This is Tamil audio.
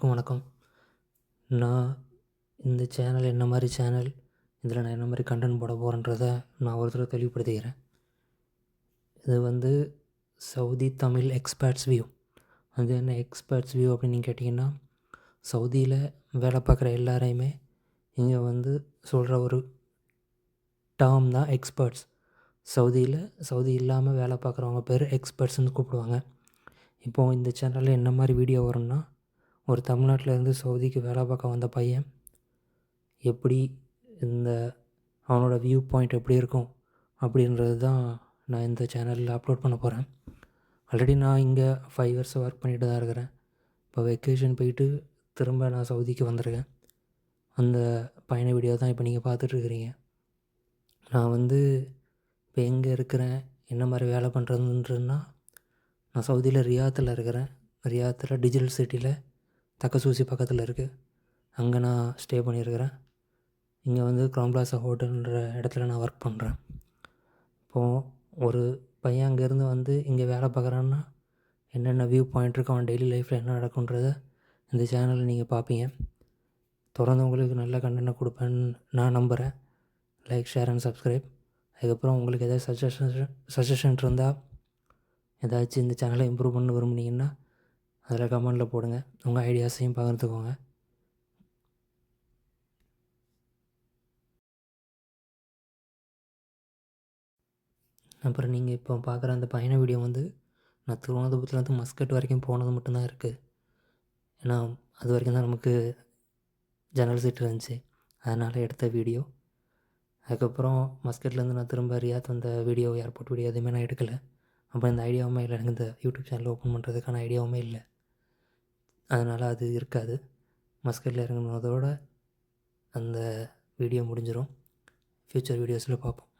எல்லாருக்கும் வணக்கம். நான் இந்த சேனல் என்ன மாதிரி சேனல், இதில் நான் என்ன மாதிரி கண்டென்ட் போட போகிறேன்றதை நான் ஒரு தடவை தெளிவுபடுத்திக்கிறேன். இது வந்து சவுதி தமிழ் எக்ஸ்பர்ட்ஸ் வியூ. அது என்ன எக்ஸ்பர்ட்ஸ் வியூ அப்படின்னு நீங்கள் கேட்டிங்கன்னா, சவுதியில் வேலை பார்க்குற எல்லாரையுமே இங்கே வந்து சொல்கிற ஒரு டேர்ம் தான் எக்ஸ்பர்ட்ஸ். சவுதி இல்லாமல் வேலை பார்க்குறவங்க பேர் எக்ஸ்பர்ட்ஸ்னு கூப்பிடுவாங்க. இப்போது இந்த சேனலில் என்ன மாதிரி வீடியோ வரும்னா, ஒரு தமிழ்நாட்டிலேருந்து சவுதிக்கு வேலை பார்க்க வந்த பையன் எப்படி அவனோட வியூ பாயிண்ட் எப்படி இருக்கும் அப்படின்றது தான் நான் இந்த சேனலில் அப்லோட் பண்ண போகிறேன். ஆல்ரெடி நான் இங்கே 5 இயர்ஸ் ஒர்க் பண்ணிட்டு தான் இருக்கிறேன். இப்போ வெக்கேஷன் போயிட்டு திரும்ப நான் சவுதிக்கு வந்திருக்கேன். அந்த பயண வீடியோ தான் இப்போ நீங்கள் பார்த்துட்ருக்குறீங்க. நான் வந்து இப்போ எங்கே இருக்கிறேன், என்ன மாதிரி வேலை பண்ணுறதுன்றதுன்னா, நான் சவுதியில் ரியாத்தில் இருக்கிறேன். ரியாத்தில் டிஜிட்டல் சிட்டியில் தக்கசூசி பக்கத்தில் இருக்குது. அங்கே நான் ஸ்டே பண்ணியிருக்கிறேன். இங்கே வந்து க்ரௌன் பிளாஸா ஹோட்டல்ன்ற இடத்துல நான் ஒர்க் பண்ணுறேன். இப்போது ஒரு பையன் அங்கேருந்து வந்து இங்கே வேலை பார்க்குறான்னா என்னென்ன வியூ பாயிண்ட் இருக்குது, அவன் டெய்லி லைஃப்பில் என்ன நடக்குன்றதை இந்த சேனலில் நீங்கள் பார்ப்பீங்க. தொடர்ந்து உங்களுக்கு நல்ல கண்டென்ட்டை கொடுப்பேன்னு நான் நம்புகிறேன். Like, share and subscribe. அதுக்கப்புறம் உங்களுக்கு எதாவது சஜஷன் இருந்தால், ஏதாச்சும் இந்த சேனலை இம்ப்ரூவ் பண்ண விரும்புனீங்கன்னா அதில் கமெண்டில் போடுங்க. உங்கள் ஐடியாஸையும் பகிர்ந்துக்கோங்க. அப்புறம் நீங்கள் இப்போ பார்க்குற அந்த பயண வீடியோ வந்து நான் திருவனந்தபுரத்துலேருந்து மஸ்கட் வரைக்கும் போனது மட்டும்தான் இருக்குது. ஏன்னா அது வரைக்கும் தான் நமக்கு ஜன்னல் சீட் இருந்துச்சு, அதனால் எடுத்த வீடியோ. அதுக்கப்புறம் மஸ்கட்லேருந்து நான் திரும்ப ரியாத் வந்த வீடியோ, ஏர்போர்ட் வீடியோ எதுவுமே நான் எடுக்கலை. அப்போ இந்த ஐடியாவுமே இல்லை, எனக்கு இந்த யூடியூப் சேனல் ஓப்பன் பண்ணுறதுக்கான ஐடியாவுமே இல்லை. அதனால் அது இருக்காது. மஸ்கட்டில் இறங்குனதோட அந்த வீடியோ முடிஞ்சிடும். ஃப்யூச்சர் வீடியோஸில் பார்ப்போம்.